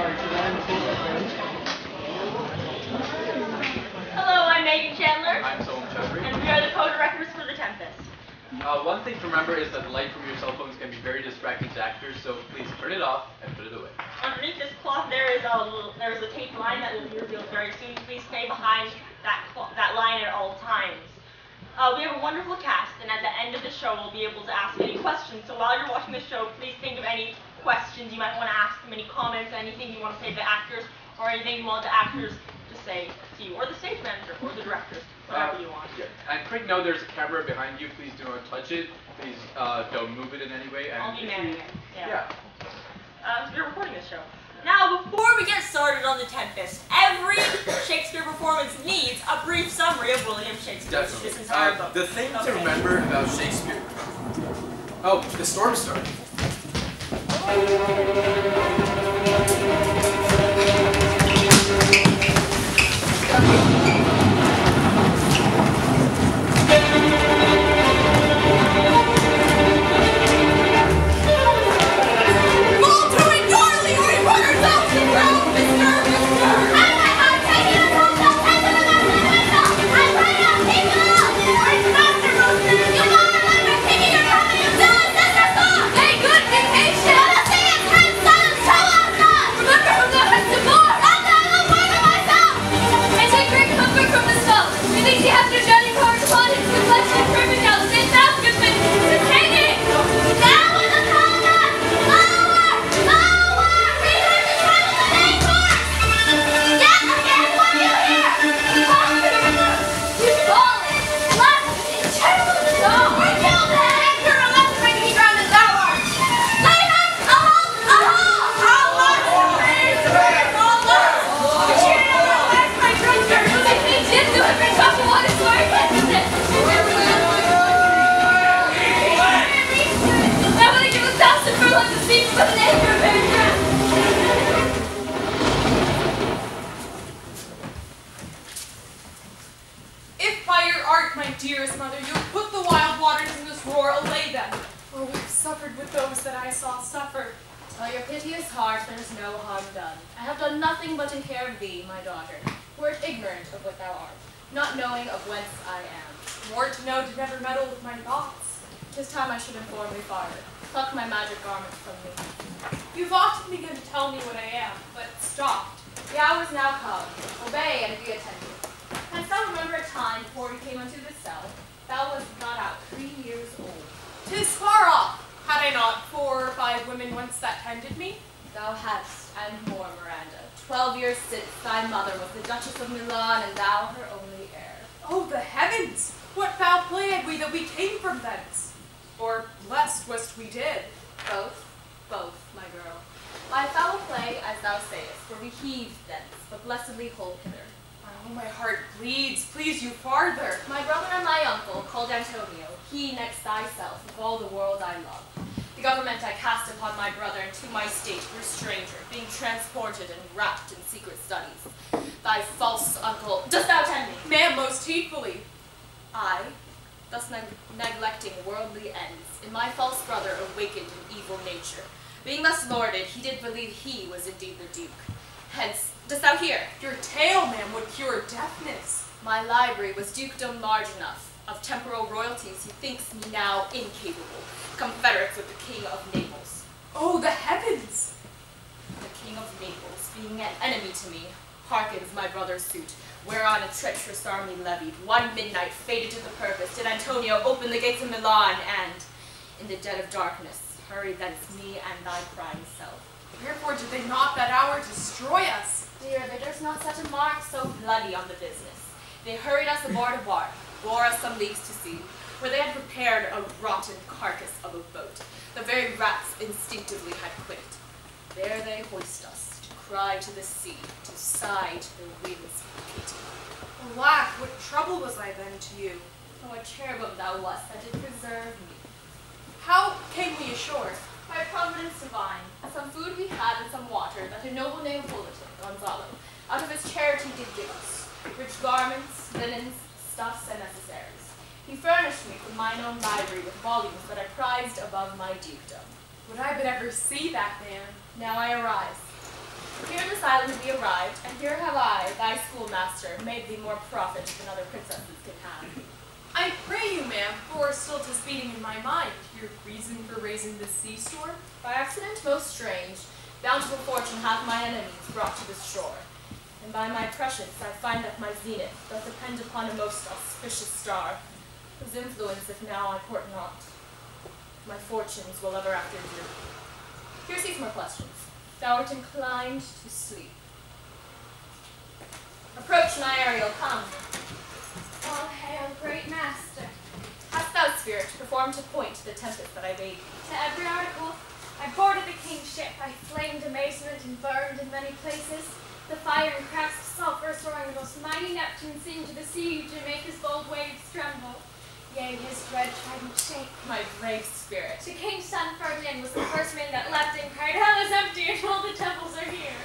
Hello, I'm Megan Chandler, I'm Solon Chowdhury. and we are the co-directors for the Tempest. One thing to remember is that the light from your cell phones can be very distracting to actors, so please turn it off and put it away. Underneath this cloth, there's a taped line that will be revealed very soon. Please stay behind that line at all times. We have a wonderful cast, and at the end of the show, we'll be able to ask any questions. So while you're watching the show, please think of any questions you might want to ask them, any comments, anything you want to say to the actors, or anything you want the actors to say to you, or the stage manager, or the directors, whatever you want. Yeah. And quick note, there's a camera behind you. Please do not touch it. Please don't move it in any way. And I'll be manning it. Yeah. We're recording this show. Now, before we get started on the Tempest, every Shakespeare performance needs a brief summary of William Shakespeare's this entire book. The thing to remember about Shakespeare. Oh, the storm started. If by your art, my dearest mother, you have put the wild waters in this roar, allay them. For we've suffered with those that I saw suffer. Tell your piteous heart there is no harm done. I have done nothing but take care of thee, my daughter, who art ignorant of what thou art, not knowing of whence I am. More to know to never meddle with my thoughts. 'Tis time I should inform thee farther. Pluck my magic garment from me. You've often begun to tell me what I am, but stopped. The hour is now come. Obey and be attentive. Canst thou remember a time before we came unto this cell? Thou wast not out 3 years old. 'Tis far off. Had I not 4 or 5 women once that tended me? Thou hadst, and more, Miranda. 12 years since thy mother was the Duchess of Milan, and thou her only heir. Oh, the heavens! What foul play had we that we came from thence? Or blessed wast we did. Both, my girl. By foul play, as thou sayest, for we heaved thence, but blessedly hold hither. Oh, my heart bleeds. Please you farther. My brother and thy uncle, called Antonio, he next thyself, of all the world I love. The government I cast upon my brother, and to my state grew stranger, being transported and wrapped in secret studies. Thy false uncle, dost thou attend me? Ma'am, most heedfully. I, thus neglecting worldly ends, in my false brother awakened an evil nature. Being thus lorded, he did believe he was indeed the duke. Hence, dost thou hear? Your tale, ma'am, would cure deafness. My library was dukedom large enough. Of temporal royalties he thinks me now incapable, confederate with the King of Naples. Oh, the heavens! The King of Naples, being an enemy to me, hearkens my brother's suit, whereon a treacherous army levied, one midnight fated to the purpose, did Antonio open the gates of Milan, and, in the dead of darkness, hurry thence me and thy crying self. Wherefore did they not that hour destroy us? Dear, they durst not set a mark so bloody on the business. They hurried us aboard a bark, bore us some leagues to sea, where they had prepared a rotten carcass of a boat. The very rats instinctively had quit it. There they hoist us, to cry to the sea, to sigh to the winds for pity. Alack, what trouble was I then to you? Oh, a cherubim thou wast that did preserve me. How came we ashore? By providence divine, some food we had and some water that a noble named Bulletin, Gonzalo, out of his charity did give us, rich garments, linens, stuffs, and necessaries. He furnished me from mine own library with volumes that I prized above my dukedom. Would I but ever see that man? Now I arise. Here in this island we arrived, and here have I, thy schoolmaster, made thee more profit than other princesses can have. I pray you, ma'am, for still 'tis beating in my mind, your reason for raising this sea storm? By accident most strange, bountiful fortune hath my enemies brought to this shore. And by my prescience I find that my zenith doth depend upon a most auspicious star, whose influence if now I court not, my fortunes will ever after do. Here see some more questions. Thou art inclined to sleep. Approach, my Ariel, come. All hail, great master. Hast thou, spirit, performed to point the tempest that I bade thee? To every article, I boarded the king's ship. I flamed amazement and burned in many places. The fire and crafts of sulphur soaring the most mighty Neptune seemed to the siege and make his bold waves tremble. Yea, his dread trident shake. My brave spirit. The king's son Ferdinand was the first man that leapt and cried, "Hell is empty and all the temples are here."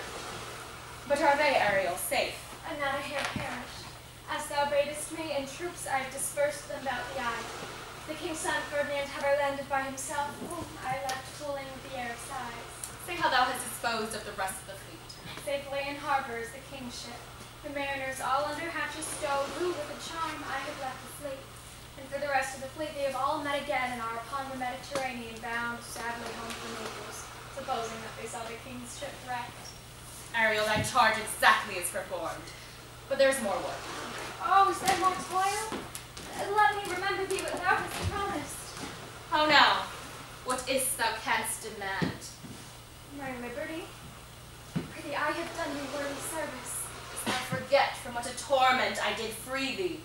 But are they, Ariel, safe? And not a hair perished. As thou badest me, in troops I dispersed them about the isle. The king's son Ferdinand had our landed by himself, whom I left fooling with the air sides. Say how thou hast disposed of the rest of the fleet. Safely in harbor is the king's ship. The mariners all under hatches stowed, who with a charm I had left asleep. And for the rest of the fleet they have all met again and are upon the Mediterranean bound sadly home for Naples, supposing that they saw the king's ship wrecked. Ariel, thy charge exactly is performed. But there's more work. Oh, is there more toil? Let me remember thee what thou hast promised. How now? What is't thou canst demand? My liberty? Prithee, I have done thee worthy service. Dost thou forget from what a torment I did free thee?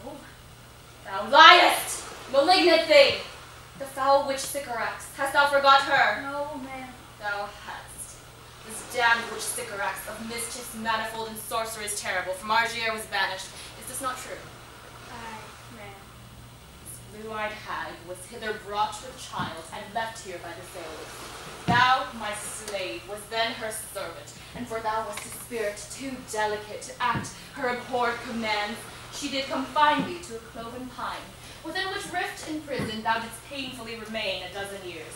No. Thou liest! Malignant thing! The foul witch Sycorax, hast thou forgot her? No, ma'am. Thou hast. This damned witch Sycorax, of mischiefs manifold and sorceries terrible, from Argier was banished. Is this not true? Aye, ma'am. This blue-eyed hag was hither brought with child, and left here by the sailors. Thou, my slave, was then her servant, and for thou wast a spirit too delicate to act her abhorred commands, she did confine thee to a cloven pine, within which rift in prison thou didst painfully remain a dozen years,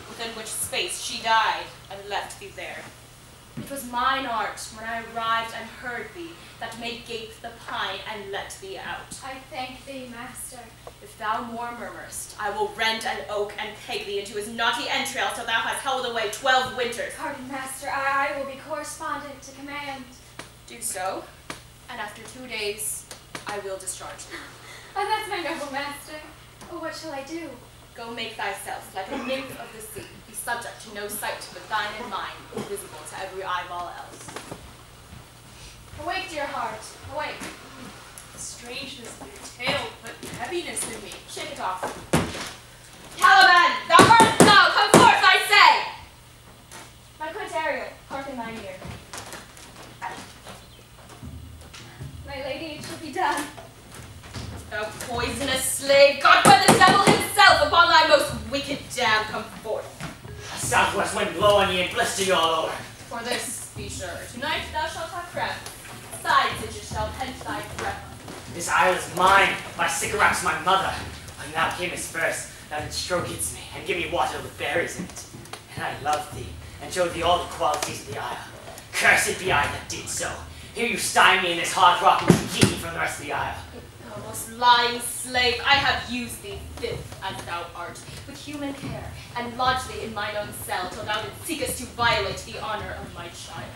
within which space she died, and left thee there. It was mine art, when I arrived and heard thee, that made gape the pine and let thee out. I thank thee, master. If thou more murmurest, I will rend an oak and peg thee into his knotty entrails till thou hast held away 12 winters. Pardon, master, I will be correspondent to command. Do so, and after 2 days, I will discharge thee. Oh, that's my noble master. Oh, what shall I do? Go make thyself like a nymph of the sea, be subject to no sight but thine and mine, invisible to every eyeball else. Awake, dear heart, awake. The strangeness of your tale put heaviness in me. Shake it off. Caliban, thou heardest thou, come forth, I say! My quint Ariel, hearken thine ear. My lady, it shall be done. Thou poisonous slave, God by the devil himself, upon thy most wicked dam come forth. A southwest wind blow on ye and blister you all over. For this, be sure, tonight thou shalt have cramp. Sides it shall pent thy breath. This isle is mine, by Sycorax my mother. When thou camest first, thou didst stroke it me, and give me water with berries in it. And I loved thee, and showed thee all the qualities of the isle. Cursed be I that did so. Here you stymie me in this hard rock, and keep me from the rest of the isle. Thou most lying slave, I have used thee, fifth as thou art, with human care, and lodged thee in mine own cell, till thou didst seekest to violate the honor of my child.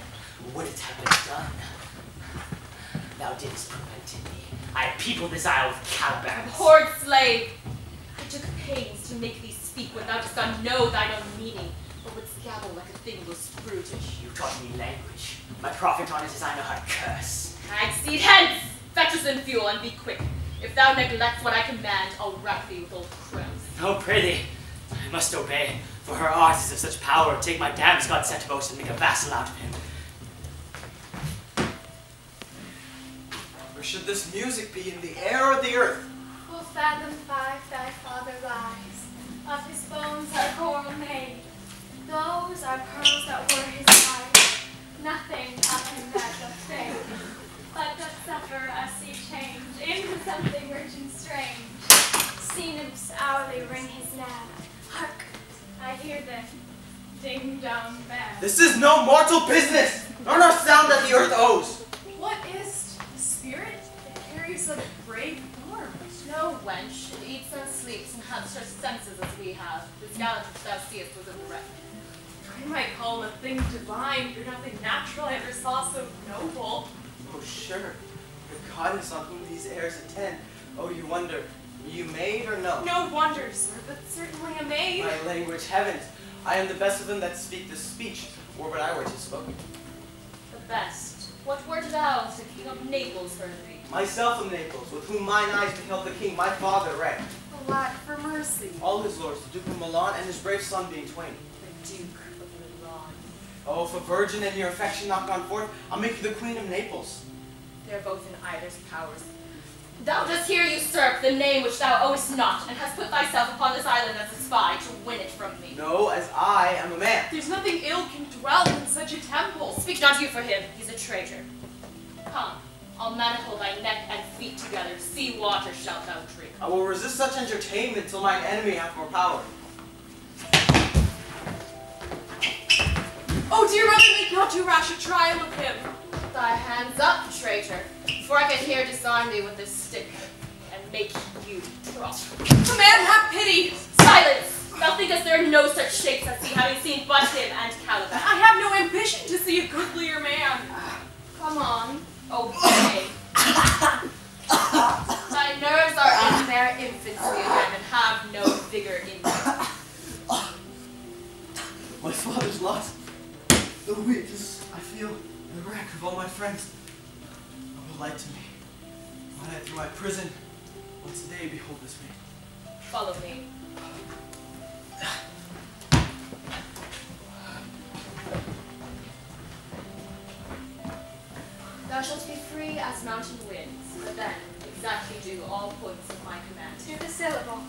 Would it have been done? Thou didst prevent me. I peopled this isle with Calibans. Abhorred slave! I took pains to make thee speak when thou didst not know thine own meaning, but wouldst gabble like a thing most brutish. You taught me language. My profit on it is I know how to curse. Hag seed hence! Fetch us in fuel, and be quick. If thou neglect what I command, I'll wrap thee with old crowns. No, prithee. I must obey, for her art is of such power. Take my damn's God set to boast and make a vassal out of him. Or should this music be in the air or the earth? Full fathom 5 thy father lies. Of his bones are coral made. Those are pearls that were his eyes. Nothing of him that doth fade, but doth suffer a sea change into something rich and strange. Sea nymphs hourly ring his nab. Hark, I hear them. ding-dong bell. This is no mortal business, nor no sound that the earth owes. What is the spirit that carries a brave form? No, wench. It eats and sleeps and has such senses as we have. This gallant which thou seest was in the wreck. I might call him a thing divine, for nothing natural I ever saw so noble. Oh, sure. The goddess on whom these airs attend. Oh, you wonder, are you maid or no? No wonder, sir, but certainly a maid. My language, heavens. I am the best of them that speak this speech, or what I were to spoken. The best. What wert thou as the king of Naples heard thee? Myself of Naples, with whom mine eyes beheld the king, my father, reigned. Alack for mercy. All his lords, the Duke of Milan and his brave son being twain. The Duke of Milan. Oh, if a virgin and your affection not gone forth, I'll make you the queen of Naples. They are both in either's powers. Thou dost here usurp the name which thou owest not, and hast put thyself upon this island as a spy to win it from me. No, as I am a man. There's nothing ill can dwell in such a temple. Speak not you for him, he's a traitor. Come, I'll manacle thy neck and feet together, sea water shalt thou drink. I will resist such entertainment till mine enemy have more power. Oh, dear mother, make not too rash a trial of him. Thy hands up, traitor, before I can here disarm thee with this stick and make you drop. Command, have pity. Silence! Thou thinkest there are no such shapes as thee, having seen but him and Caliban. I have no ambition to see a goodlier man. Come on, obey. Thy nerves are in their infancy again and have no vigor in them. My father's lost. The weakness I feel, the wreck of all my friends. Oh, will light to me. When I through my prison, once a day behold this maid. Follow me. Thou shalt be free as mountain winds, but then exactly do all points of my command. To the syllable.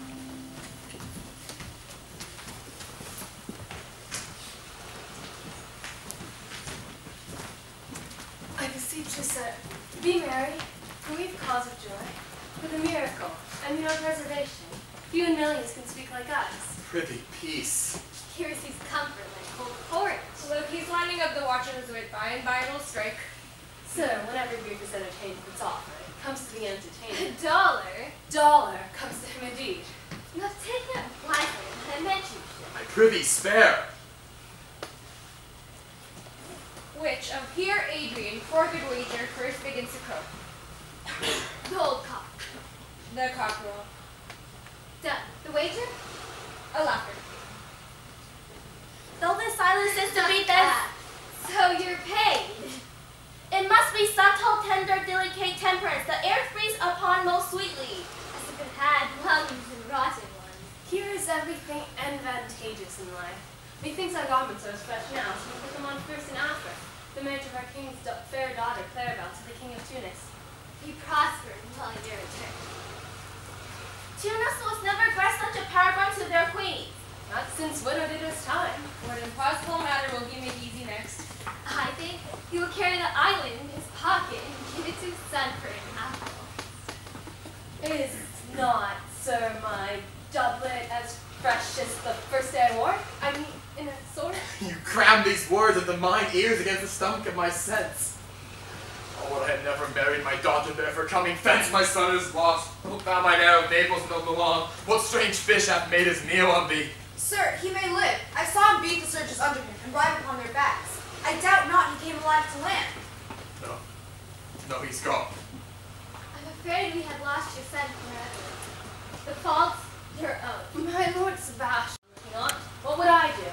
I beseech you, sir, be merry, for we have cause of joy, for the miracle and your preservation. Few in millions can speak like us. Prithee, peace. Here receives comfort like cold porridge. Look, he's lining up the watch on his way. By and by it'll strike. Sir, whenever grief is entertained with its offer, it comes to the entertainer. $1. Dollar comes to him indeed. Now take that wisely, and I meant you should. I prithee, spare. Which of here Adrian, for good wager, first begins to crow? The old cock. The cockerel. Done. The wager? A laughter. Though the silence is to beat this. So you're paid. It must be subtle, tender, delicate temperance. The air breathes upon most sweetly, As if it had lungs and rotten ones. here is everything advantageous in life. Methinks our garments are as fresh now, so we put them on first and after. The marriage of our king's fair daughter, Claribel, to the king of Tunis. Be prospered until your return. Tunis was never graced such a paragon to their queen. Not since widowed it is time. For an impossible matter will he make easy next. I think he will carry the island in his pocket and give it to his son for an apple. Is not, sir, my doublet as fresh as the first day I wore it? I mean, in a sort. You cram these words into mine ears against the stomach of my sense. Oh, would I had never married my daughter there, for coming thence my son is lost. Wilt thou, mine heir of Naples, know Milan, what strange fish hath made his meal on thee? Sir, he may live. I saw him beat the surgeons under him and ride upon their backs. I doubt not he came alive to land. No, he's gone. I'm afraid we have lost your son forever. The fault's your own. My lord Sebastian, looking on. What would I do?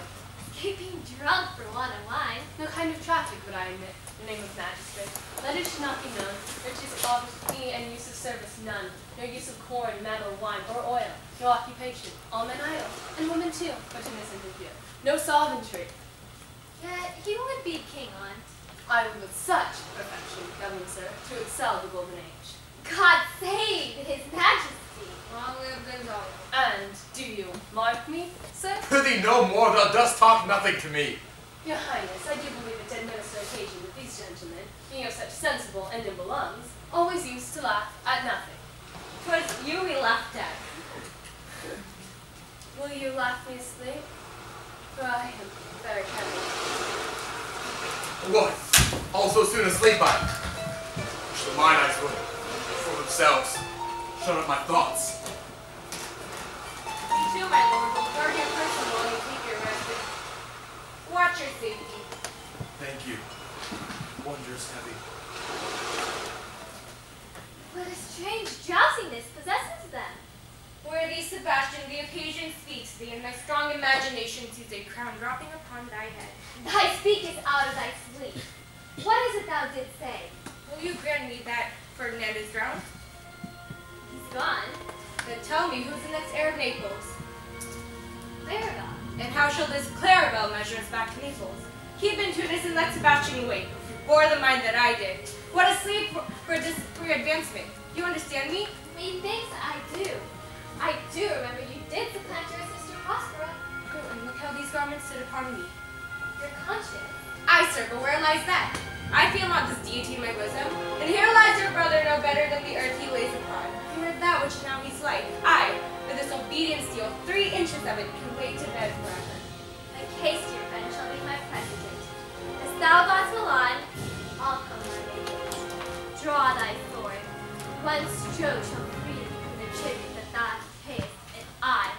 Escaping drunk for want of wine. No kind of traffic would I admit, in the name of magistrate. Letters should not be known, riches offered to me, and use of service none. No use of corn, metal, wine, or oil. No occupation, all men idle, and women too, but innocent in view. No sovereignty. Yet he would be king, aunt. I would with such perfection, govern, sir, to excel the golden age. God save his majesty. Long live Gonzalo. And do you mark me, sir? Prithee, no more, thou dost talk nothing to me. Your Highness, I do believe it to administer occasion with these gentlemen, being of such sensible and nimble lungs, always used to laugh at nothing. 'Twas you we laughed at. Will you laugh me asleep? For I am very heavy. What? All so soon asleep I am. The mine eyes will, for themselves, shut up my thoughts. You too, my lord, will guard your person while you keep your rest. Watch your safety. Thank you. Wondrous heavy. What a strange drowsiness possesses them. Worthy Sebastian, the occasion speaks thee, and my strong imagination sees a crown dropping upon thy head. Thy speakest out of thy sleep. What is it thou didst say? Will you grant me that Ferdinand is drowned? He's gone. Then tell me, who's the next heir of Naples? Clarabelle. And how shall this Clarabelle measure us back to Naples? Keep in Tunis and let Sebastian wait. Bore the mind that I did. What a sleep for your advancement. You understand me? Methinks I do. I do remember you did supplant your sister Prospera. Go and look how these garments sit upon me. Your conscience. Aye, sir, but where lies that? I feel not this deity in my bosom, and here lies your brother no better than the earth he lays upon. Here is that which now he's like. I, with this obedient steel, 3 inches of it, can wait to bed forever. My case, dear friend, shall be my precedent. As thou gods Milan, I'll come thy maiden. Draw thy sword. One stroke shall free thee from the tribute that thou payest, and I,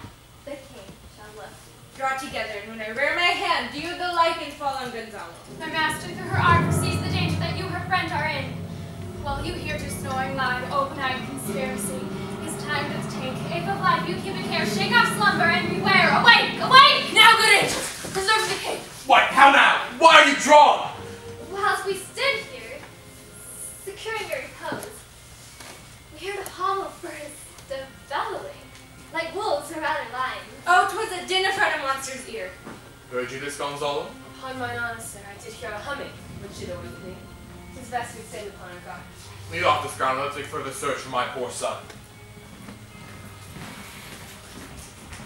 the king, shall look. Draw together, and when I rear my hand, do you the like and fall on Gonzalo. My master through her art perceives the danger that you, her friend, are in. While you hear to snoring loud, open-eyed conspiracy, his time doth take. If of life you keep a care, shake off slumber and beware. Awake! Awake! Now, good angels, preserve the king. What? How now? Why are you drawn? Whilst we stood here, securing your repose, we heard a hollow burst of bellowing, like wolves or rather lions. Oh, 'twas a din from a monster's ear. Heard you this, Gonzalo? Upon mine honor, sir, I did hear a humming, which did awaken me. 'Tis best we stand upon our guard. Lead off this ground, let's make further search for my poor son.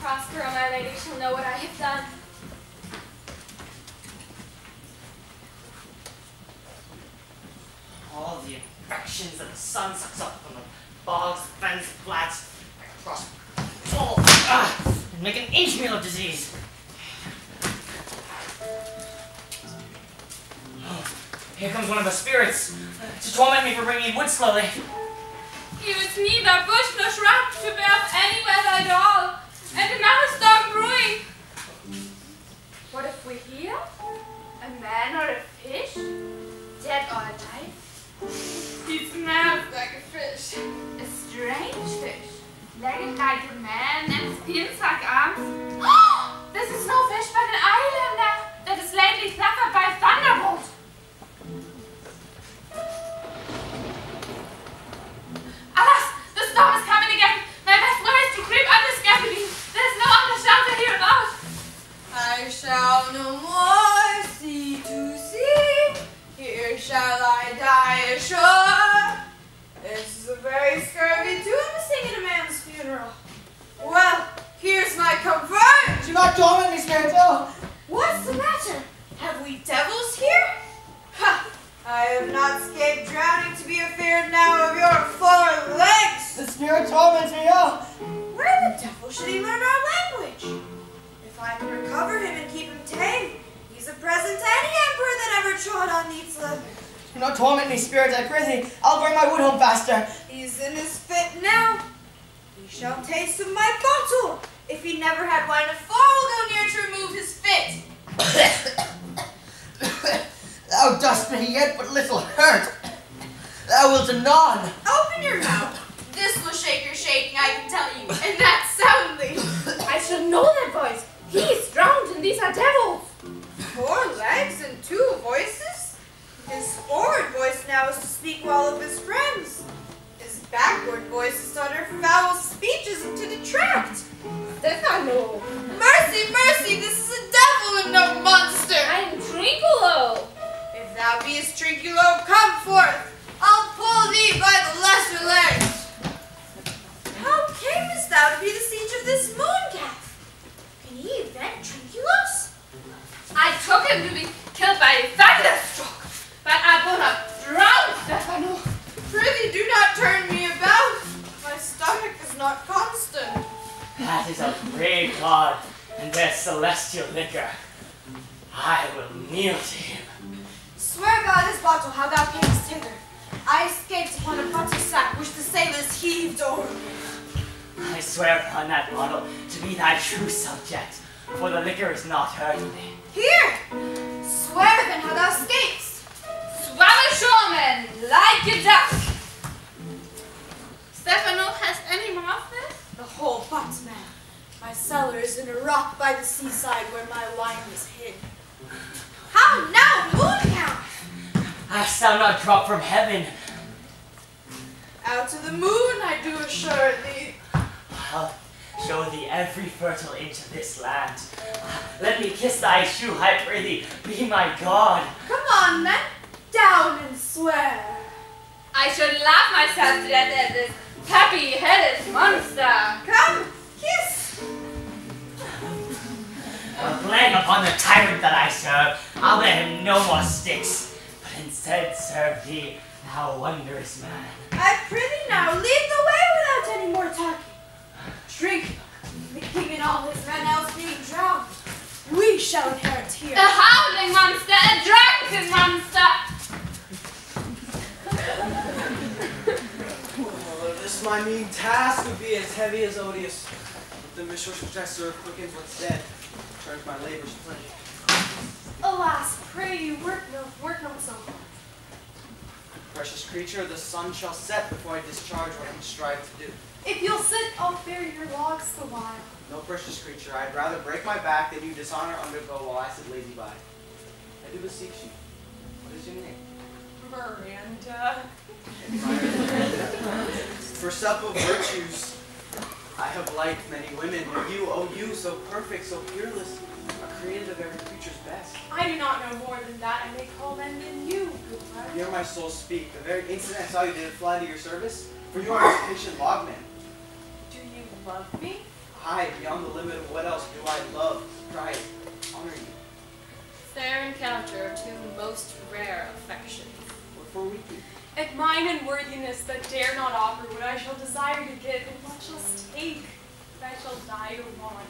Prospero, my lady, shall know what I have done. All the infections that the sun sucks up from the bogs, fens, flats, across all, and make an inch meal of disease. Oh, here comes one of the spirits to torment me for bringing wood slowly. It was neither bush nor shrub to bear up any weather at all, and another storm brewing. What if we hear? A man or a fish? Dead or alive? He smells like a fish. A strange fish. Legged like a man and spins like arms. This is no fish but an islander that is lately suffered by thunderbolt. Alas, the storm is coming again. My best way is to creep under scaffolding. There's no other shelter hereabout. I shall no more sea to sea. Here shall I die ashore. This is a very scurvy tune to sing at a man's funeral. Well, here's my comfort. Do not torment me, spirit. Oh, What's the matter? Have we devils here? Ha! I have not escaped drowning to be afeard now of your 4 legs. the spirit torments me. Oh, Where the devil should he learn our language? If I can recover him and keep him tame, he's a present to any emperor that ever trod on Neat's leather. do not torment me, spirit, I prithee. I'll bring my wood home faster. He's in his fit now. He shall taste of my bottle. If he never had wine afore, we'll go near to remove his fit. Thou dost me yet but little hurt. Thou wilt anon. Open your mouth. This will shake your shaking, I can tell you, and that soundly. I should know that voice. He is drowned and these are devils. 4 legs and 2 voices? His forward voice now is to speak well of his friends. His backward voice is to utter foul speeches and to detract. Stefano. Mercy, mercy, this is a devil and no monster. I am Trinculo. If thou beest Trinculo, come forth. I'll pull thee by the lesser legs. How camest thou to be the siege of this mooncalf? Can he invent Trinculos? I took him to be killed by a thunderstroke, but I will not drown Stefano. Prithee, do not turn me about. My stomach is not constant. That is a brave god, and and their celestial liquor, I will kneel to him. Swear by this bottle how thou camest hither. I escaped upon a potter's sack which the sailors heaved o'er me. I swear upon that bottle to be thy true subject, for the liquor is not hurting thee. Here! Swear then how thou escapest. Swallow shoreman, like a duck. Stefano, has any more of this? The whole pot, man. My cellar is in a rock by the seaside where my wine was hid. How now, moonhound? Hast thou not dropped from heaven? Out of the moon, I do assure thee. I'll show thee every fertile inch of this land. Let me kiss thy shoe, I pray thee, be my God. Come on, then, down and swear. I should laugh myself to death at this happy-headed monster. Come, kiss. Blame upon the tyrant that I serve, I'll let him no more sticks, but instead serve thee, thou wondrous man. I prithee now, lead the way without any more talking. Drink, the king and all his men else being drowned. We shall inherit here. A howling monster, a drunken monster. This my mean task would be as heavy as odious. But the mistress which I serve quickens what's dead, turns my labors to pleasure. Alas, pray you, work not so hard. Precious creature, the sun shall set before I discharge what I strive to do. If you'll sit, I'll bear your logs the while. No, precious creature, I'd rather break my back than you dishonor undergo while I sit lazy by. I do beseech you. What is your name? Miranda. For supple virtues, I have liked many women, but you, oh you, so perfect, so peerless, are created of every creature's best. I do not know more than that, and may call men than you, good friend. Hear my soul speak. The very instant I saw you did it fly to your service, for you are a patient logman. Do you love me? Aye, beyond the limit of what else do I love, pride, honor you. Fair encounter of two most rare affections. Wherefore weep you? At mine unworthiness that dare not offer what I shall desire to give, and what shall take, that I shall die to want.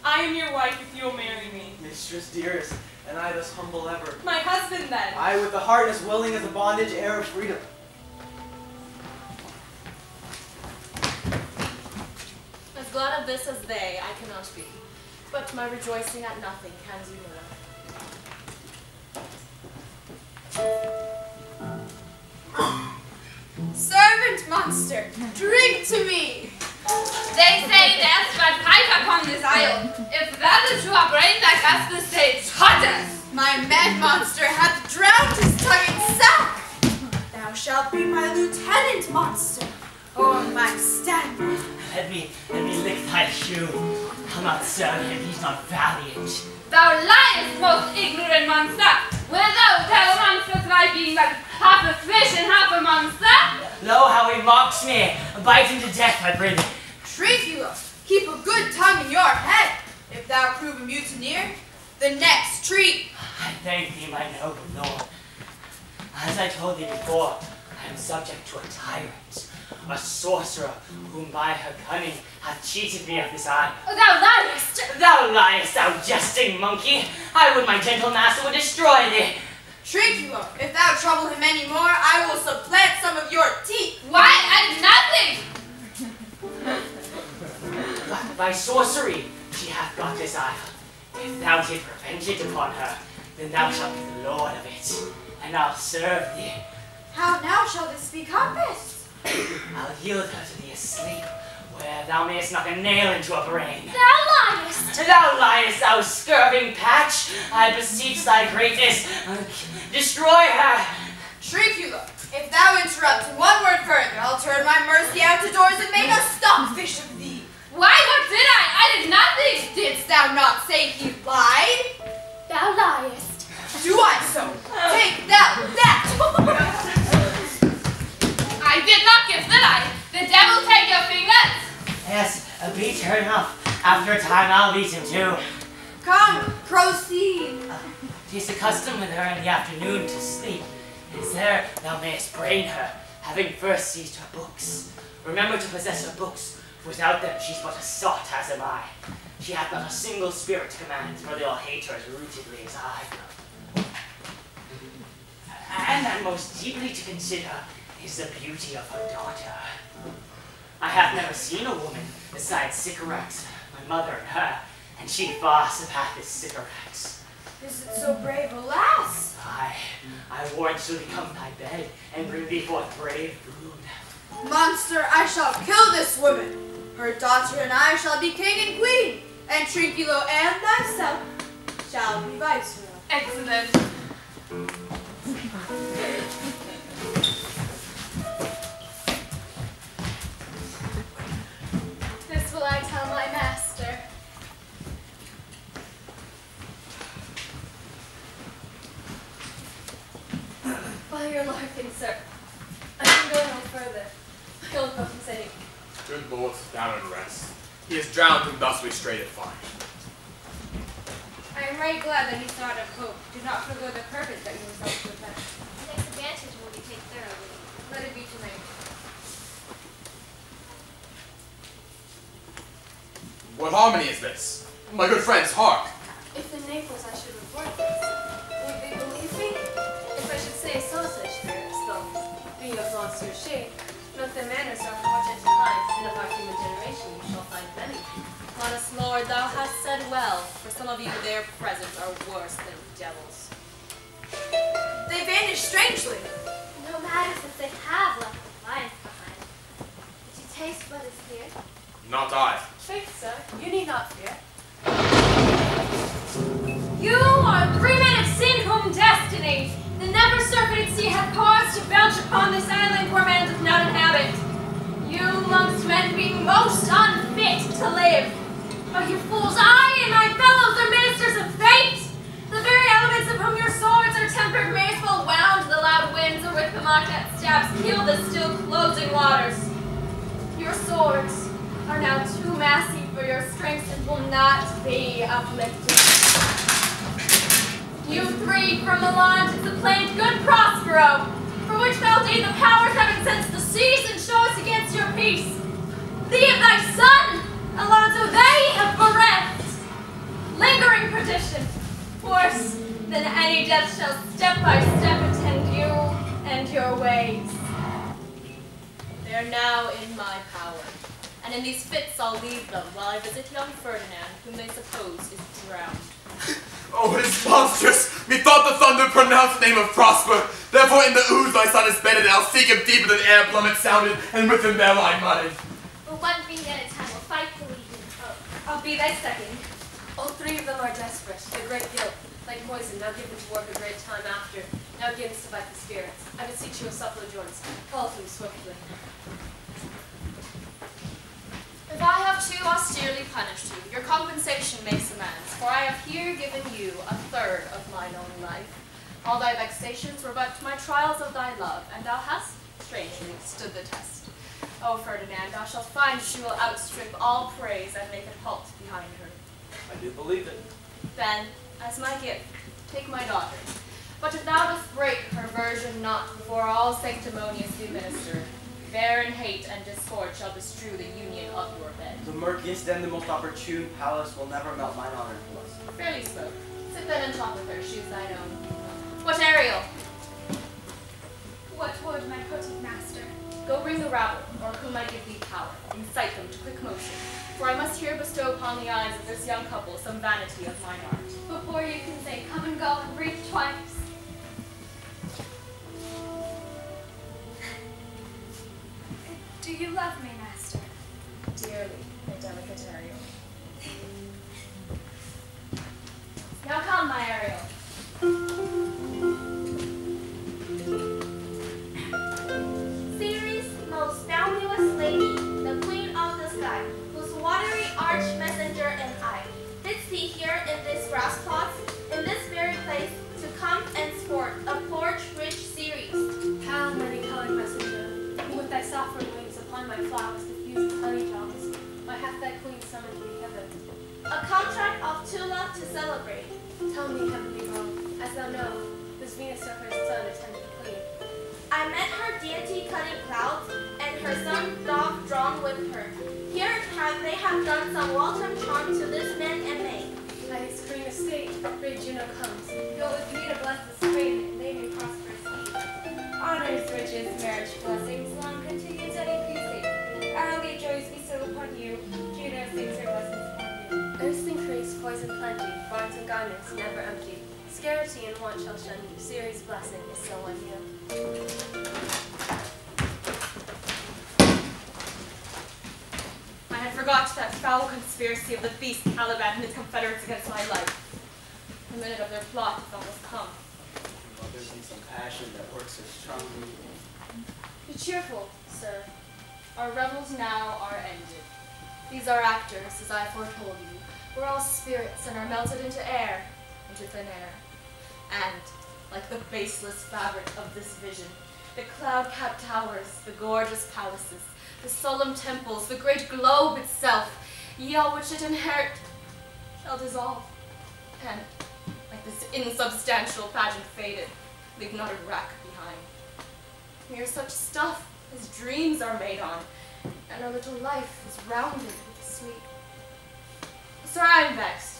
I am your wife if you'll marry me. Mistress dearest, and I thus humble ever. My husband then. I with a heart as willing as the bondage heir of freedom. As glad of this as they, I cannot be. But my rejoicing at nothing can do more. Servant monster, drink to me. They say there's but pipe upon this isle. If that is to our brain that has the state's hottest. My mad monster hath drowned his tongue in sack. Thou shalt be my lieutenant, monster, or my standard. Let me lick thy shoe. I'll not serve him, he's not valiant. Thou liest, most ignorant monster. Wilt thou tell monsters like being but half a fish and half a monster? Lo, how he mocks me. Bite him to death, I pray thee. Trifula, keep a good tongue in your head. If thou prove a mutineer, the next treat. I thank thee, my noble lord. As I told thee before, I am subject to a tyrant, a sorcerer, whom by her cunning hath cheated me of this isle. Thou liest. Thou liest, thou jesting monkey. I would my gentle master would destroy thee. Trifula, if thou trouble him any more, I will supplant some of your teeth. Why, I nothing. By sorcery she hath got this isle. If thou did revenge it upon her, then thou shalt be the lord of it, and I'll serve thee. How now shall this be compassed? I'll yield her to thee asleep, where thou mayest knock a nail into her brain. Thou liest. Thou liest, thou scurving patch! I beseech thy greatness, destroy her! Trifula, if thou interrupt one word further, I'll turn my mercy out of doors and make a stockfish of thee. Why, what did I? I did nothing. Didst thou not say he lied? Thou liest. Do I so? Take thou that! I did not give the lie. The devil take your fingers. Yes, beat her enough. After a time I'll beat him too. Come, proceed. 'Tis the custom with her in the afternoon to sleep. It is there thou mayest brain her, having first seized her books. Remember to possess her books, for without them she's but a sot, as am I. She hath not a single spirit to command, for they all hate her as rootedly as I. And that most deeply to consider is the beauty of her daughter. I have never seen a woman besides Sycorax, my mother and her, and she far surpasseth Sycorax. Is it so brave a lass? I warrant she'll become thy bed, and bring thee forth brave brood. Monster, I shall kill this woman. Her daughter and I shall be king and queen, and Trinculo and thyself shall be viceroy. Excellent. This will I tell my master. While you're laughing, sir, I can go no further. My old folks say, Good Lord, sit down and rest. He is drowned and thus restrained fine. I am right glad that he thought of hope. Do not forgo the purpose that you resolved to effect. The next advantage will be taken thoroughly. Let it be tonight. What harmony is this? My good friends, hark! if in Naples I should report this, would they believe me? If I should say sausage spirits, though, being of monstrous shape, not the manners are for much inclined, and of our human generation you shall find many. Honest Lord, thou hast said well, for some of you there present are worse than devils. They vanish strangely. No matter since they have left the lions behind. Did you taste what is here? Not I. Faith, sir, you need not fear. You are 3 men of sin whom destiny, the never-surfeited sea, hath caused to belch upon this island where man doth not inhabit. You amongst men being most unfit to live. But you fools, I and my fellows are ministers of fate. The very elements of whom your swords are tempered may as well wound the loud winds, or with the mocked stabs heal the still closing waters. Your swords are now too massy for your strength and will not be uplifted. You three from Milan to the plain good Prospero, for which thou did the powers having sent the seas and shows against your peace. Thee and thy son, Alonso, they have bereft. Lingering perdition, worse than any death shall step by step attend you and your ways. They are now in my power, and in these fits I'll leave them while I visit young Ferdinand, whom they suppose is drowned. Oh, it is monstrous! Methought the thunder pronounced the name of Prosper. Therefore in the ooze thy son is bedded, and I'll seek him deeper than air plummet sounded, and with him there lie muttered. But one being at a time will fight to lead him hope. I'll be thy second. All three of them are desperate, a great guilt, like poison, now given to work a great time after, now begins to bite the spirits. I beseech you a supple joints. Call them swiftly. If I have too austerely punished you, your compensation makes amends, for I have here given you 1/3 of mine own life. All thy vexations were but my trials of thy love, and thou hast, strangely, stood the test. O Ferdinand, thou shalt find she will outstrip all praise and make it halt behind her. I do believe it. Then, as my gift, take my daughter. But if thou dost break her virgin not before all sanctimoniously ministered, barren hate and discord shall bestrew the union of your bed. The murkiest and the most opportune palace will never melt mine honor to us. Fairly spoke. Sit then and talk with her, she is thine own. What, Ariel? What would my potent master? Go bring the rabble, or whom I give thee power. Incite them to quick motion, for I must here bestow upon the eyes of this young couple some vanity of mine art. Before you can say come and go and breathe twice. Do you love me, master? Dearly, my delicate Ariel. Now come, my Ariel. Ceres, most boundless lady, the queen of the sky, whose watery arch messenger am I, bids thee here in this grass plot, in this very place, to come and sport, a porch rich Ceres. Pale, many-colored messenger, who with thy sovereign wings upon my flowers diffuse the honey drops, why hath thy queen summoned me hither? A contract of true love to celebrate. Tell me, heavenly Rome, as thou know, this Venus or her son attended the queen. I met her deity cutting clouds, and her son dog drawn with her. Here they have done some welcome charm to this man and maid. By his green estate, great Juno comes. Go with me to bless this train, and they may prosper speed. Honors, riches, marriage, blessings, long continued and increasing. Early joys bestow upon you. Juno sings her blessings upon you. Earth increase, poison plenty, barns and garners never empty. Scarcity and want shall shun you. Ceres' blessing is so on you. I had forgot that foul conspiracy of the beast Caliban and his confederates against my life. The minute of their plot is almost come. Mothers need some passion that works as strongly. Be cheerful, sir. Our revels now are ended. These are actors, as I foretold you. We're all spirits and are melted into air, into thin air. And, like the baseless fabric of this vision, the cloud-capped towers, the gorgeous palaces, the solemn temples, the great globe itself, ye all which it inherit, shall dissolve. And, like this insubstantial pageant faded, leave not a rack behind. Mere such stuff as dreams are made on, and our little life is rounded with sweet. Sir, I am vexed.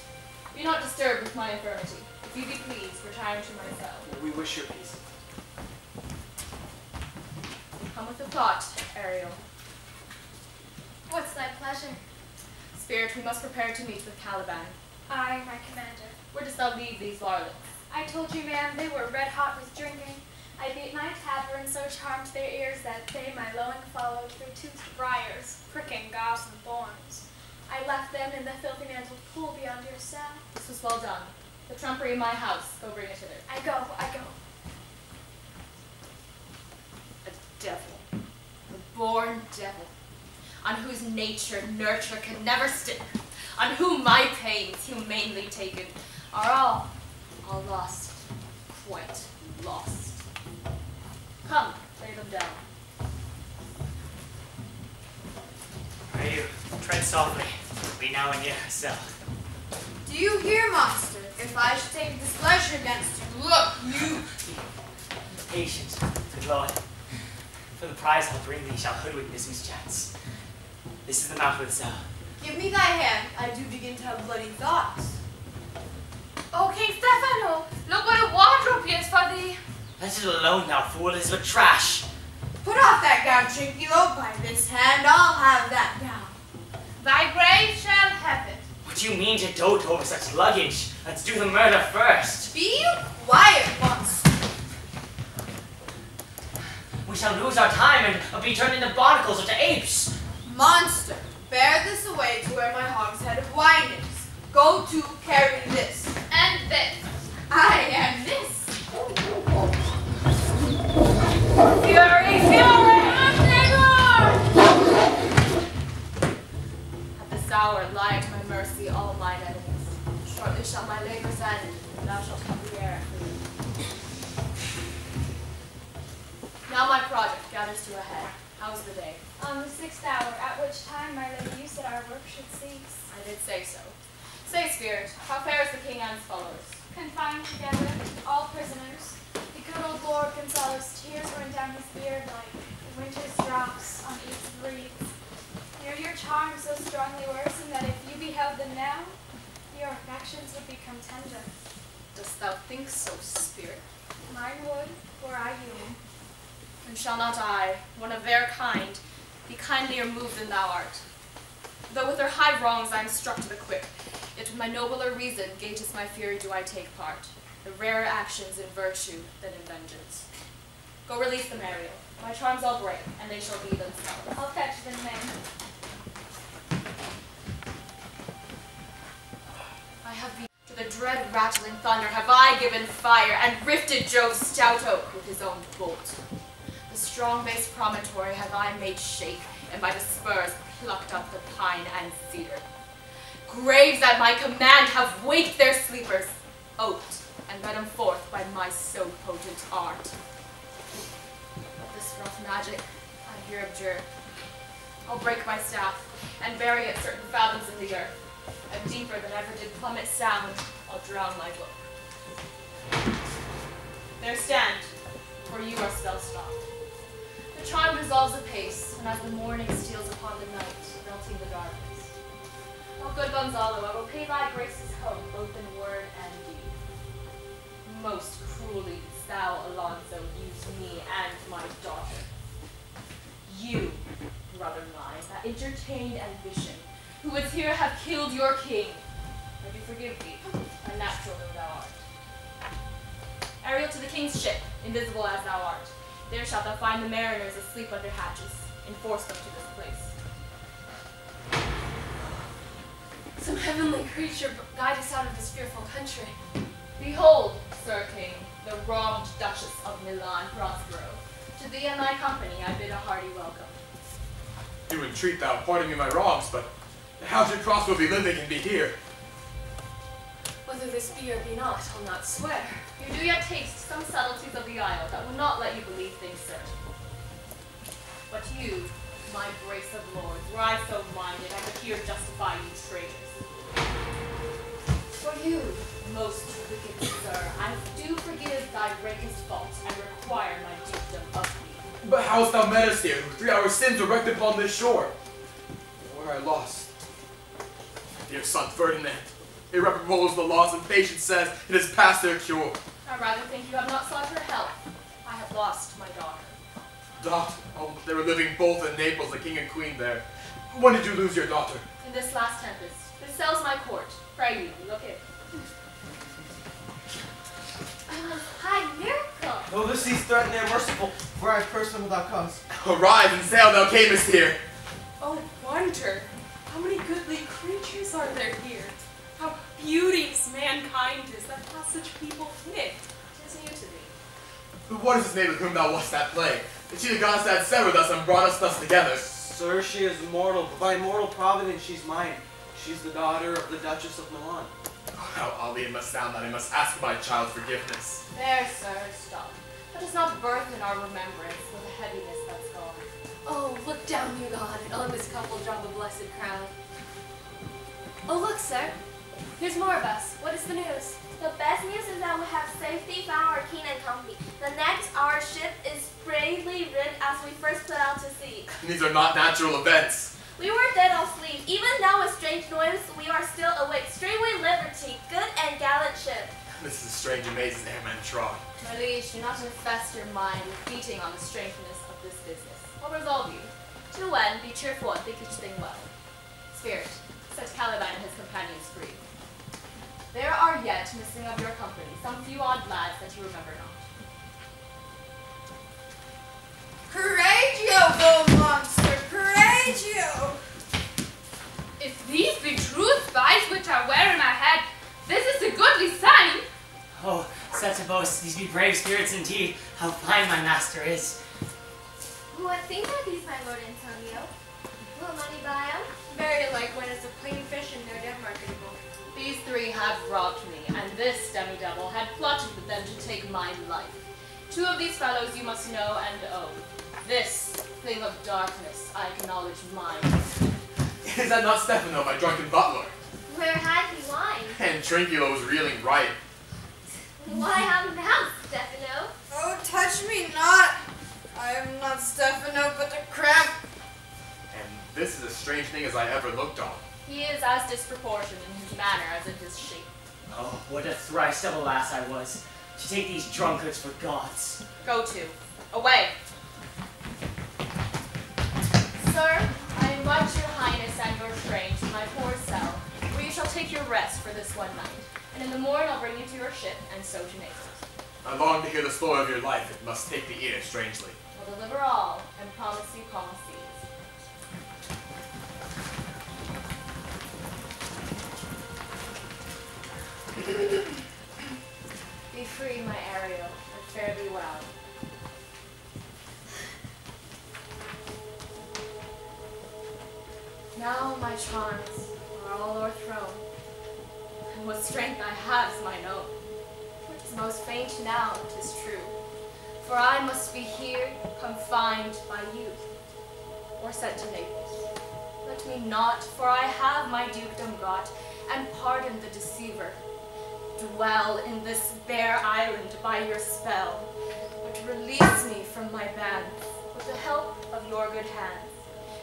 Be not disturbed with my infirmity. If you be pleased, retire to my cell. We wish your peace. Come with a thought, Ariel. What's thy pleasure? Spirit, we must prepare to meet with Caliban. I, my commander. Where dost thou leave these varlets? I told you, ma'am, they were red hot with drinking. I beat my tabor and so charmed their ears that they my lowing followed through toothed briars, pricking gauze and thorns. I left them in the filthy mantled pool beyond your cell. This was well done. The trumpery in my house. Go bring it hither. I go. A devil. A born devil. On whose nature nurture can never stick. On whom my pains, humanely taken, are all lost. Quite lost. Come, lay them down. Pray you, tread softly. Be now in your cell. Do you hear, monster? If I should take displeasure against you, look, you. Patient, good Lord. For the prize I'll bring thee shall hoodwink this mischance. This is the mouth of the cell. Give me thy hand. I do begin to have bloody thoughts. Oh, King Stefano, look what a wardrobe he has for thee. Let it alone, thou fool, it is but trash. Put off that gown, Trinculo. By this hand, I'll have that gown. Thy grace shall have it. What do you mean to dote over such luggage? Let's do the murder first. Be you quiet, monster. We shall lose our time and be turned into barnacles or to apes. Monster, bear this away to where my hogshead of wine is. Go to carry this. And this. I am this. Fury, fury! At this hour lie at my mercy all mine enemies. Shortly shall my labors end, and thou shalt have the air for me. Now my project gathers to a head. How's the day? On the 6th hour, at which time, my lady, you said our work should cease. I did say so. Say, Spirit, how fares the king and his followers? Confined together, all prisoners. The good old Lord Gonzalo's tears run down his beard like winter's drops on each breeze. Near your charms so strongly worsen that if you beheld them now, your affections would become tender. Dost thou think so, Spirit? Mine would, were I human. And shall not I, one of their kind, be kindlier moved than thou art? Though with their high wrongs I am struck to the quick, yet with my nobler reason gauges my fury do I take part, the rarer actions in virtue than in vengeance. Go release them, Ariel. My charms I'll break, and they shall be themselves. I'll fetch them, ma'am. I have been to the dread rattling thunder have I given fire, and rifted Jove's stout oak with his own bolt. The strong base promontory have I made shake, and by the spurs plucked up the pine and cedar. Graves at my command have waked their sleepers, oped, and led them forth by my so potent art. But this rough magic I here abjure. I'll break my staff, and bury it certain fathoms in the earth, and deeper than ever did plummet sound, I'll drown my book. There stand, for you are spell-stopped. The charm dissolves apace, and as the morning steals upon the night, melting the darkness. O good Gonzalo, I will pay thy graces home, both in word and deed. Most cruelly didst thou, Alonso, use me and my daughter. You, brother mine, that entertained ambition, who wouldst here have killed your king. I do forgive thee, unnatural though thou art. Ariel, to the king's ship, invisible as thou art. There shalt thou find the mariners asleep under hatches, and force them to this place. Some heavenly creature guide us out of this fearful country. Behold, Sir King, the wronged Duchess of Milan Prospero. To thee and thy company I bid a hearty welcome. You entreat thou pardon me my wrongs, but how should Prospero be living and be here? Whether this be or be not, I'll not swear. You do yet taste some subtleties of the isle that will not let you believe things certain. But you, my brace of lords, were I so minded, I could here justify you traitors. For you, most wicked sir, I do forgive thy rankest faults and require my dukedom of thee. But how hast thou met us here, who 3 hours since were wrecked upon this shore? Where I lost. Dear son Ferdinand, irreparable is the loss, and patience says it is past their cure. I rather think you have not sought her help. I have lost my daughter. Daughter? Oh, they were living both in Naples, the king and queen there. When did you lose your daughter? In this last tempest. This sells my court. Pray you, look it. High miracle. Though the seas threaten, they are merciful, for I have cursed them without cause. Arise and sail, thou camest here. Oh, wonder! How many goodly creatures are there here? How beauteous mankind is that hath such people in it. 'Tis new to thee. But what is his name with whom thou wast at play? Did she the gods that severed us and brought us thus together? Sir, she is mortal, but by mortal providence she's mine. She's the daughter of the Duchess of Milan. Oh, how oddly it must sound that I must ask my child's forgiveness. There, sir, stop. Let us not birth in our remembrance with a heaviness that's gone. Oh, look down, you God, and on this couple drop the blessed crown. Oh, look, sir. Here's more of us. What is the news? The best news is that we have safely found our king and company. The next, our ship is bravely rid as we first put out to sea. These are not natural events. We were dead asleep. Even now with strange noise, we are still awake. Straightway liberty, good and gallant ship. This is a strange amazing airman trod. My liege, do not infest your mind with beating on the strangeness of this business. What resolve you? To when, be cheerful and think each thing well. Spirit, set Caliban and his companions free. There are yet missing of your company some few odd lads that you remember not. Couragio, bold monster, couragio! If these be true spies which I wear in my head, this is a goodly sign. Oh, such a boast, these be brave spirits indeed. How fine my master is. What things are these, my lord Antonio? Will money buy 'em? Very like when it's a plain fish and no dead marketable. These three had robbed me, and this demi-devil had plotted with them to take my life. 2 of these fellows you must know and own. This thing of darkness I acknowledge mine. Is that not Stefano, my drunken butler? Where had he wine? And Trinculo was reeling right. Why have now, Stefano? Oh, touch me not! I am not Stefano, but a crab. And this is as strange thing as I ever looked on. He is as disproportioned in his manner as in his shape. Oh, what a thrice double ass I was, to take these drunkards for gods. Go to. Away! Sir, I invite your highness and your train to my poor cell, where you shall take your rest for this one night. And in the morn I'll bring you to your ship, and so to Naples. I long to hear the story of your life. It must take the ear strangely. I'll deliver all, and promise you calm seas. Be free, my Ariel, and fare thee well. Now my charms are all o'erthrown, and what strength I have is mine own. Which is most faint now, 'tis true, for I must be here, confined by youth, or sent to Naples. Let me not, for I have my dukedom got, and pardon the deceiver. Dwell in this bare island by your spell, but release me from my bands, with the help your good hands.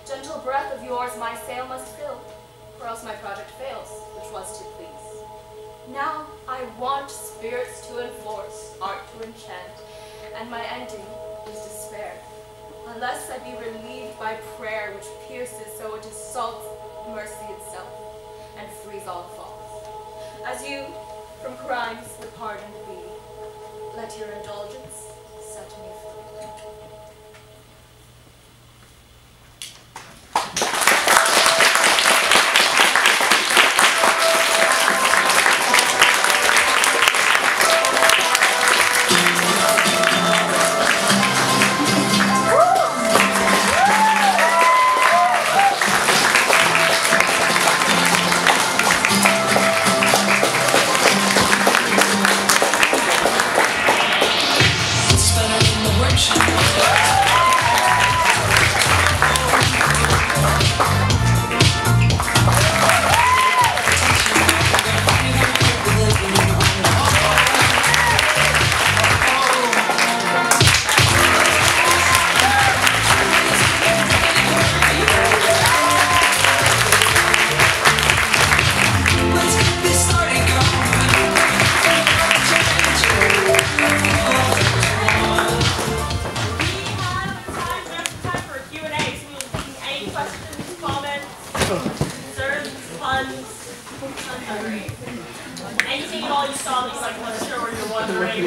Gentle breath of yours my sail must fill, or else my project fails, which was to please. Now I want spirits to enforce, art to enchant, and my ending is despair, unless I be relieved by prayer which pierces so it assaults mercy itself, and frees all faults. As you, from crimes would pardoned be, let your indulgence set me free. Anything at all you saw that you like want to share or you're wondering?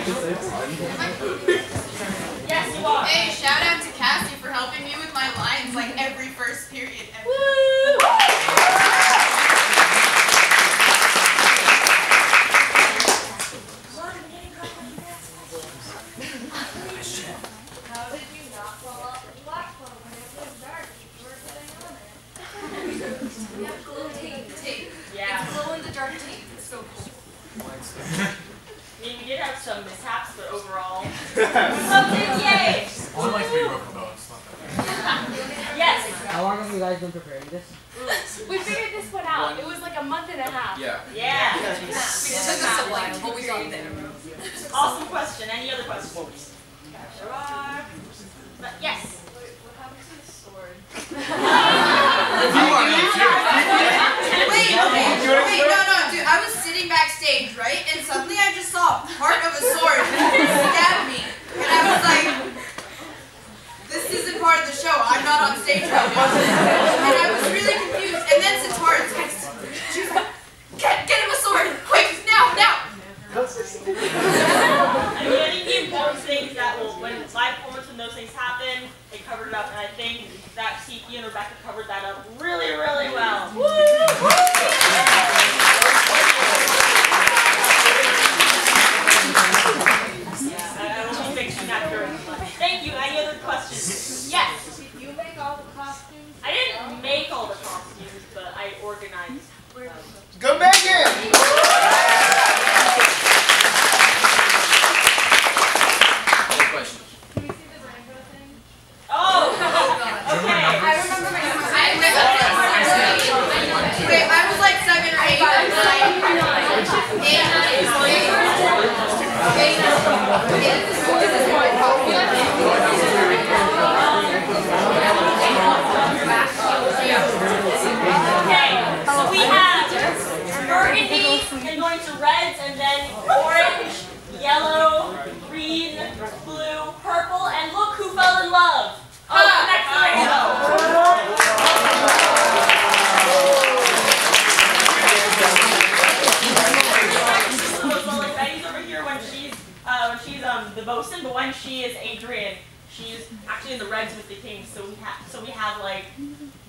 Yes, you are. Hey, shout out to Cassie for helping me with my lines like every first period ever. Woo! How did you not fall off the platform when it was dark? You were sitting on it. We have glow tape. Yeah. It's glow in the dark tape. It's so cool. I mean, we did have some mishaps, but overall, something, yay! All my three broken bones. Yes. How long have you guys been preparing this? We figured this one out. It was like a month and a half. Yeah. Yeah. It took us a while, but we got there. Awesome question. Any other questions? Sure are. But yes. What happened to the sword? Wait, no, dude, I was sitting backstage, right? And suddenly I just saw part of a sword stab me. And I was like, this isn't part of the show. I'm not on stage right now. And I was really confused. And then Satara texted me. She was like, get him a sword! Quick, now! I mean, I think the important thing is that when live performance, when those things happen, they covered it up, and I think that CP and Rebecca covered that up really, really well. I will be fixing that during lunch. Thank you. Any other questions? Yes. Did you make all the costumes? I didn't make all the costumes, but I organized them. Go Megan! Question. Can we see the rainbow thing? Oh! Okay. I remember my Wait, I was like 7 or 8 or Okay, so we have burgundy, then going to reds, and then orange, yellow, green, blue, purple, and look who fell in love. Oh, next well, Betty's over here when she's the bosun, but when she is Adrian, she's actually in the reds with the kings. So we have like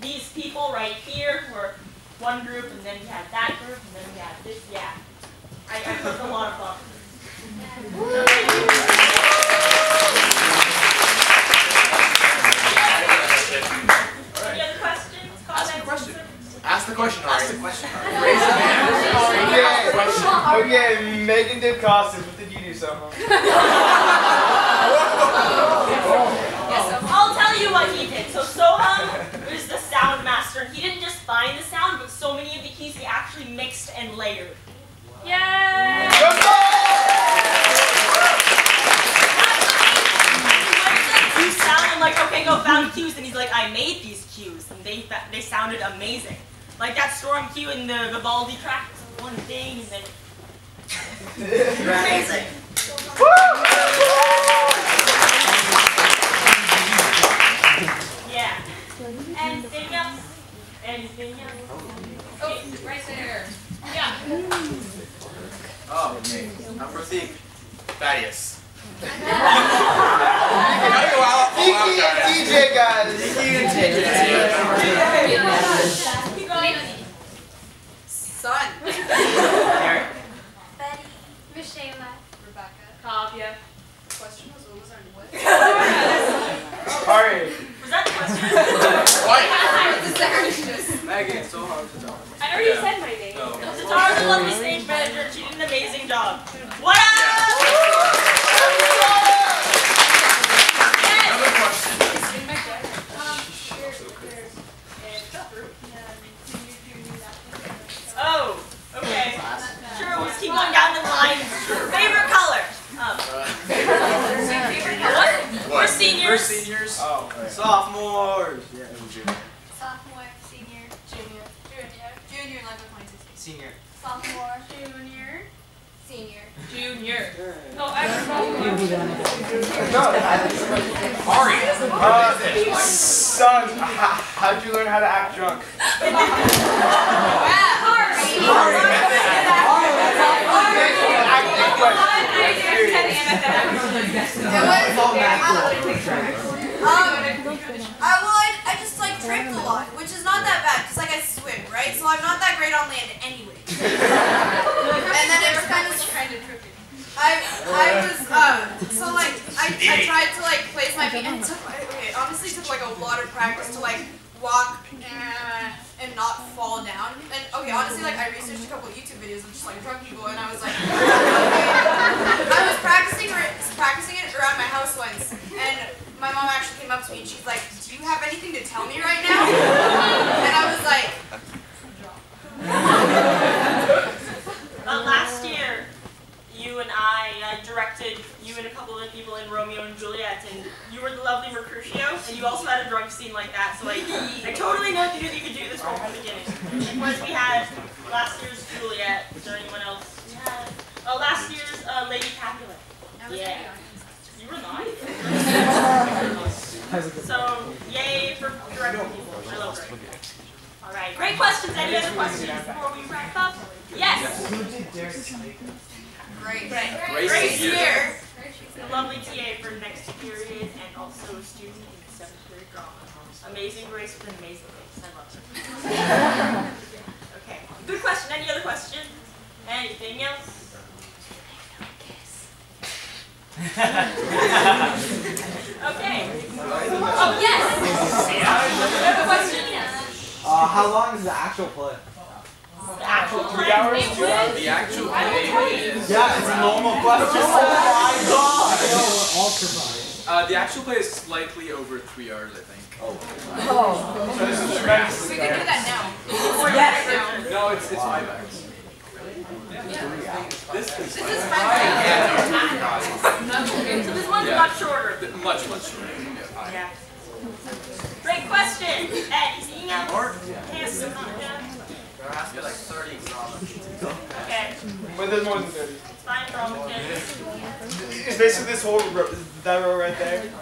these people right here who are one group, and then we have that group, and then we have this. Yeah, I put a lot of thought. Any other questions? Comments? Ask the question. Ask the question. Okay, Megan did costumes. What did you do, Soho? I'll tell you what he did. So Soham is the sound master, and he didn't just find the sound, but so many of the keys he actually mixed and layered. Yay! He went to do sound and like, okay, go found cues, and he's like, I made these cues, and they sounded amazing. Like that storm cue in the Vivaldi track, one thing, and then amazing. Yeah. Anything else? Anything else? Oh, right there. Yeah. Oh, okay. I'm Rafiq. Thaddeus. DJ guys. Son. Betty. Michelle. Rebecca. Kavya. Question was, what was our what? Alright. Was that the question? Megan, it's so hard to talk. I already said my name. No. Tara's a lovely stage manager. She did an amazing job. What up? Another question. Oh, okay. Sure, we'll just keep going down the line. Favorite color? What? We're seniors. We're seniors. Oh, sophomores. Yeah. Sophomore, senior, Junior. Junior in life of 2016. Senior. sophomore, junior, Senior. Junior. No, I remember. Ari. Son, how'd you learn how to act drunk? I just like tripped a lot, which is not that bad, because like I swim, right? So I'm not that great on land anyway. And then it was kind of trippy. I tried to like place my feet, and it honestly took like a lot of practice to like walk and not fall down. And okay, honestly, like I researched a couple of YouTube videos of just like drunk people, and I was like, okay. I was practicing it around my house once, and my mom actually came up to me and she's like, "Do you have anything to tell me right now?" And I was like, Last year, you and I directed you and a couple of people in Romeo and Juliet, and you were the lovely Mercutio, and you also had a drunk scene like that, so I totally know that you could do this from the beginning. Of course, we had last year's Juliet. Is there anyone else? We had last year's Lady Capulet. Yeah. You were nice. So, yay for directing people. I love it. All right, great questions. Any other questions before we wrap up? Yes. Grace here. A lovely TA for next period and also a student in 7th period drama. Amazing Grace with an amazing face. I love her. Okay, good question. Any other questions? Anything else? Okay. Oh, yes. You have a question? How long is the actual play? The actual 3 hours? 2 hours? The actual play is... Yeah, it's a normal question. Oh my god! the actual play is slightly over 3 hours, I think. So this is tremendous. we can do that now. No, it's 5 hours. This is So this one's much shorter. Much shorter. Yeah. Great question. Anything else? Yes. There has to be like 30 drama. Okay. But there's more than 30. It's fine, drama kids. It's basically this whole row, that row right there. This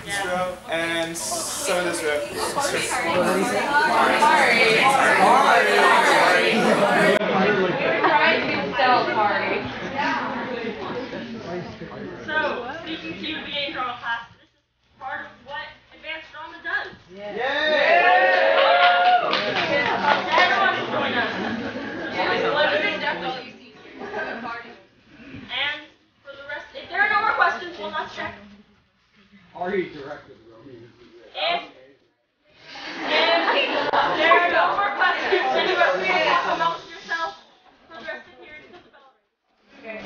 Yeah. row, and some of this row. So, speaking to you, VA drama class, this is part of what advanced drama does. Yay! Everyone should join us. And for the rest, if there are no more questions, we'll not check. Ari directed Romeo. If there are no more questions, then you are free to promote yourself for the rest of the period. Okay.